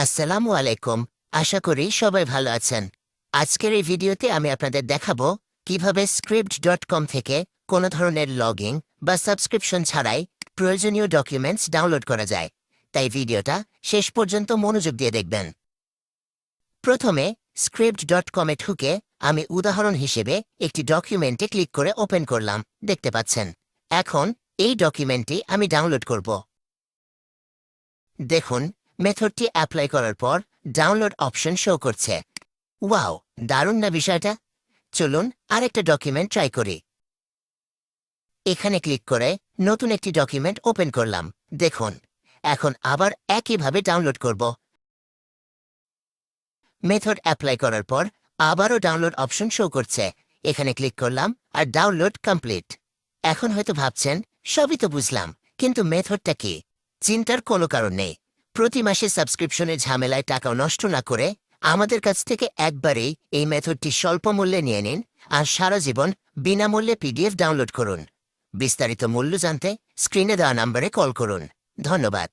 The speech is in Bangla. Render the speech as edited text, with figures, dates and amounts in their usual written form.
আসসালামু আলাইকুম। আশা করি সবাই ভালো আছেন। আজকের এই ভিডিওতে আমি আপনাদের দেখাবো কিভাবে script.com থেকে কোনো ধরনের লগইন বা সাবস্ক্রিপশন ছাড়াই প্রয়োজনীয় ডকুমেন্টস ডাউনলোড করা যায়। তাই ভিডিওটা শেষ পর্যন্ত মনোযোগ দিয়ে দেখবেন। প্রথমে script.com-এ ঢুকে আমি উদাহরণ হিসেবে একটি ডকুমেন্টে ক্লিক করে ওপেন করলাম। দেখতে পাচ্ছেন, এখন এই ডকুমেন্টটি আমি ডাউনলোড করব। দেখুন, মেথডটি অ্যাপ্লাই করার পর ডাউনলোড অপশন শো করছে। ওয়াও, দারুণ না বিষয়টা? চলুন আরেকটা ডকুমেন্ট ট্রাই করি। এখানে ক্লিক করে নতুন একটি ডকুমেন্ট ওপেন করলাম। দেখুন, এখন আবার একইভাবে ডাউনলোড করব। মেথড অ্যাপ্লাই করার পর আবারও ডাউনলোড অপশন শো করছে। এখানে ক্লিক করলাম আর ডাউনলোড কমপ্লিট। এখন হয়তো ভাবছেন, সবই তো বুঝলাম, কিন্তু মেথডটা কি? চিন্তার কোনো কারণ নেই। প্রতি মাসে সাবস্ক্রিপশনের ঝামেলায় টাকা নষ্ট না করে আমাদের কাছ থেকে একবারেই এই মেথডটি স্বল্প মূল্যে নিয়ে নিন আর সারা জীবন বিনামূল্যে পিডিএফ ডাউনলোড করুন। বিস্তারিত মূল্য জানতে স্ক্রিনে দেওয়া নম্বরে কল করুন। ধন্যবাদ।